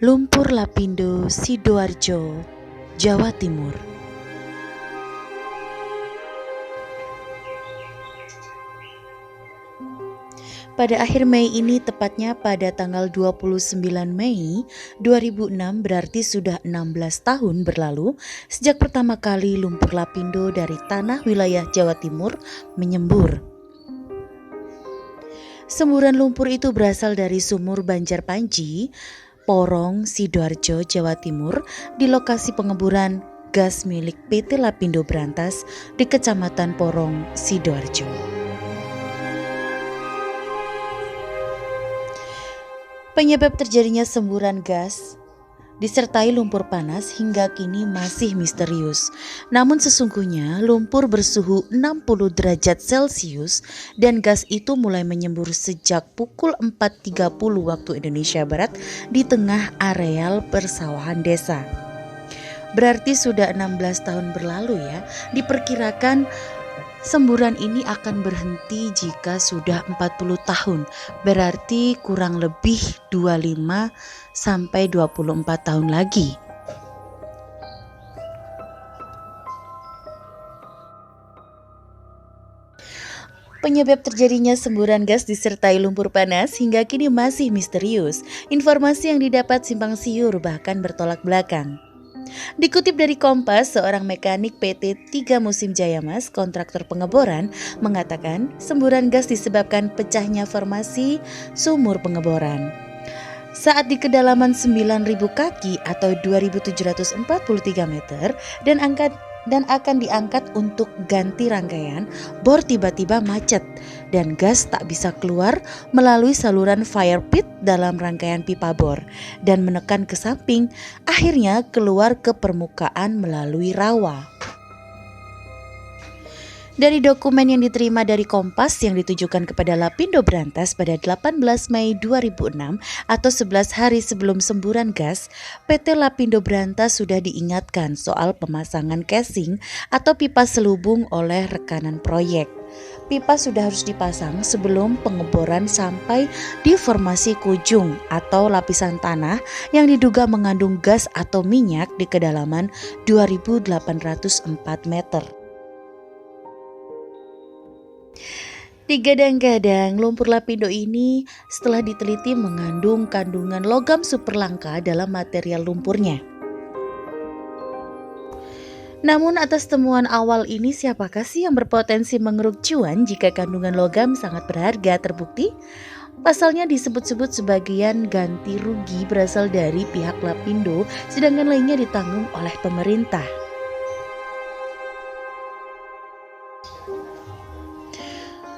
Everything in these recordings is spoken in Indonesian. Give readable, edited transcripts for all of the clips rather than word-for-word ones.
Lumpur Lapindo, Sidoarjo, Jawa Timur. Pada akhir Mei ini, tepatnya pada tanggal 29 Mei 2006, berarti sudah 16 tahun berlalu sejak pertama kali lumpur lapindo dari tanah wilayah Jawa Timur menyembur. Semburan lumpur itu berasal dari sumur Banjarpanji, Porong, Sidoarjo, Jawa Timur, di lokasi pengemburan gas milik PT Lapindo Brantas di Kecamatan Porong, Sidoarjo. Penyebab terjadinya semburan gas disertai lumpur panas hingga kini masih misterius. Namun sesungguhnya lumpur bersuhu 60 derajat Celcius dan gas itu mulai menyembur sejak pukul 4.30 waktu Indonesia Barat di tengah areal persawahan desa. Berarti sudah 16 tahun berlalu ya. Diperkirakan semburan ini akan berhenti jika sudah 40 tahun, berarti kurang lebih 25 sampai 24 tahun lagi. Penyebab terjadinya semburan gas disertai lumpur panas hingga kini masih misterius. Informasi yang didapat simpang siur bahkan bertolak belakang. Dikutip dari Kompas, seorang mekanik PT 3 Musim Jaya Mas, kontraktor pengeboran, mengatakan semburan gas disebabkan pecahnya formasi sumur pengeboran. Saat di kedalaman 9.000 kaki atau 2.743 meter dan akan diangkat untuk ganti rangkaian, bor tiba-tiba macet dan gas tak bisa keluar melalui saluran fire pit dalam rangkaian pipa bor dan menekan ke samping, akhirnya keluar ke permukaan melalui rawa. Dari dokumen yang diterima dari Kompas yang ditujukan kepada Lapindo Brantas pada 18 Mei 2006 atau 11 hari sebelum semburan gas, PT Lapindo Brantas sudah diingatkan soal pemasangan casing atau pipa selubung oleh rekanan proyek. Pipa sudah harus dipasang sebelum pengeboran sampai di formasi kujung atau lapisan tanah yang diduga mengandung gas atau minyak di kedalaman 2.804 meter. Digadang-gadang lumpur lapindo ini setelah diteliti mengandung kandungan logam super langka dalam material lumpurnya. Namun atas temuan awal ini, siapakah sih yang berpotensi mengeruk cuan jika kandungan logam sangat berharga terbukti? Pasalnya disebut-sebut sebagian ganti rugi berasal dari pihak Lapindo, sedangkan lainnya ditanggung oleh pemerintah.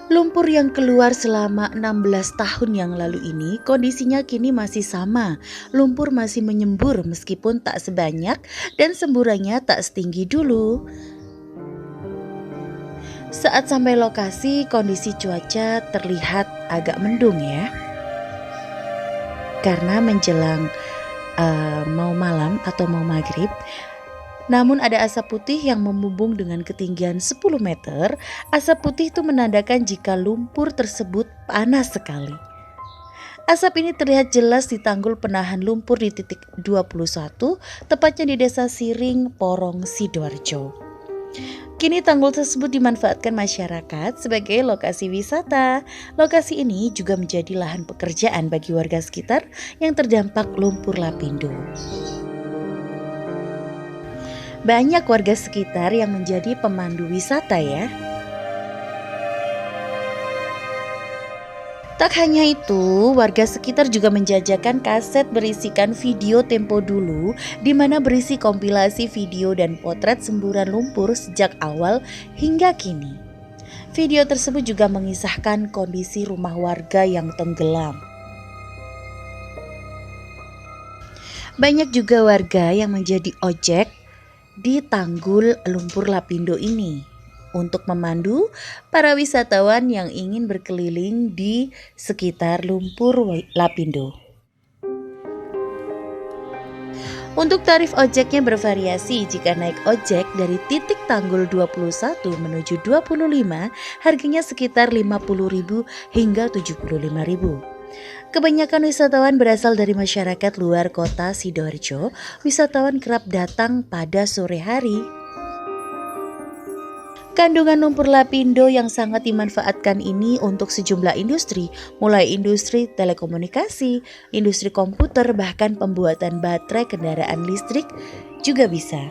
Lumpur yang keluar selama 16 tahun yang lalu ini kondisinya kini masih sama. Lumpur masih menyembur meskipun tak sebanyak dan semburannya tak setinggi dulu. Saat sampai lokasi, kondisi cuaca terlihat agak mendung ya. Karena menjelang mau malam atau mau maghrib, namun ada asap putih yang membumbung dengan ketinggian 10 meter. Asap putih itu menandakan jika lumpur tersebut panas sekali. Asap ini terlihat jelas di tanggul penahan lumpur di titik 21, tepatnya di Desa Siring, Porong, Sidoarjo. Kini tanggul tersebut dimanfaatkan masyarakat sebagai lokasi wisata. Lokasi ini juga menjadi lahan pekerjaan bagi warga sekitar yang terdampak lumpur lapindo. Banyak warga sekitar yang menjadi pemandu wisata ya. Tak hanya itu, warga sekitar juga menjajakan kaset berisikan video tempo dulu di mana berisi kompilasi video dan potret semburan lumpur sejak awal hingga kini. Video tersebut juga mengisahkan kondisi rumah warga yang tenggelam. Banyak juga warga yang menjadi ojek di tanggul lumpur lapindo ini untuk memandu para wisatawan yang ingin berkeliling di sekitar lumpur lapindo. Untuk tarif ojeknya bervariasi. Jika naik ojek dari titik tanggul 21 menuju 25, harganya sekitar 50.000 hingga 75.000. Kebanyakan wisatawan berasal dari masyarakat luar kota Sidoarjo. Wisatawan kerap datang pada sore hari. Kandungan lumpur lapindo yang sangat dimanfaatkan ini untuk sejumlah industri, mulai industri telekomunikasi, industri komputer, bahkan pembuatan baterai kendaraan listrik juga bisa.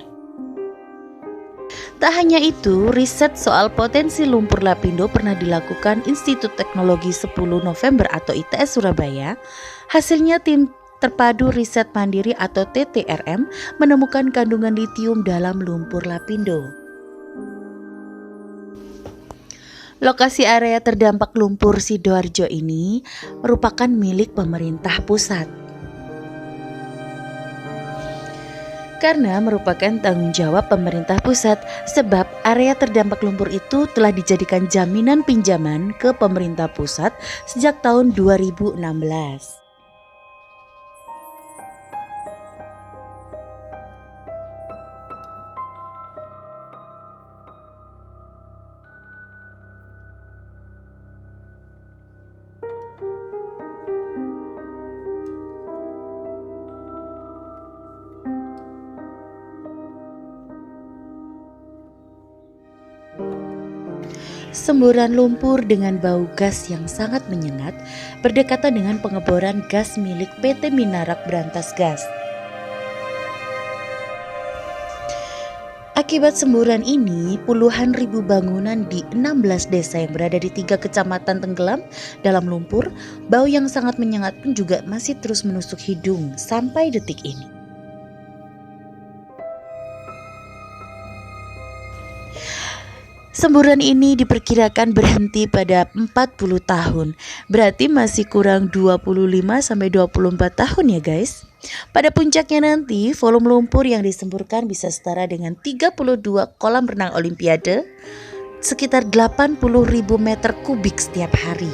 Tak hanya itu, riset soal potensi lumpur lapindo pernah dilakukan Institut Teknologi 10 November atau ITS Surabaya. Hasilnya tim Terpadu Riset Mandiri atau TTRM menemukan kandungan litium dalam lumpur lapindo. Lokasi area terdampak lumpur Sidoarjo ini merupakan milik pemerintah pusat. Karena merupakan tanggung jawab pemerintah pusat, sebab area terdampak lumpur itu telah dijadikan jaminan pinjaman ke pemerintah pusat sejak tahun 2016. Semburan lumpur dengan bau gas yang sangat menyengat berdekatan dengan pengeboran gas milik PT Minarak Brantas Gas. Akibat semburan ini, puluhan ribu bangunan di 16 desa yang berada di 3 kecamatan tenggelam dalam lumpur. Bau yang sangat menyengat pun juga masih terus menusuk hidung sampai detik ini. Semburan ini diperkirakan berhenti pada 40 tahun, berarti masih kurang 25-24 tahun ya guys. Pada puncaknya nanti, volume lumpur yang disemburkan bisa setara dengan 32 kolam renang olimpiade, sekitar 80.000 meter kubik setiap hari.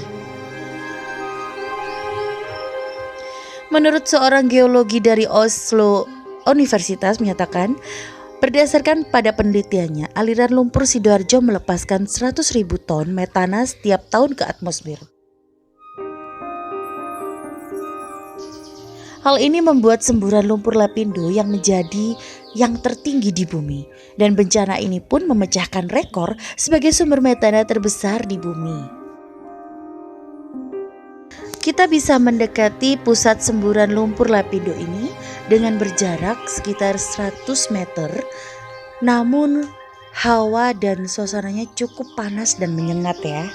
Menurut seorang geologi dari Oslo Universitas menyatakan, berdasarkan pada penelitiannya, aliran lumpur Sidoarjo melepaskan 100.000 ton metana setiap tahun ke atmosfer. Hal ini membuat semburan lumpur lapindo yang menjadi yang tertinggi di bumi. Dan bencana ini pun memecahkan rekor sebagai sumber metana terbesar di bumi. Kita bisa mendekati pusat semburan lumpur lapindo ini dengan berjarak sekitar 100 meter, namun hawa dan suasananya cukup panas dan menyengat ya.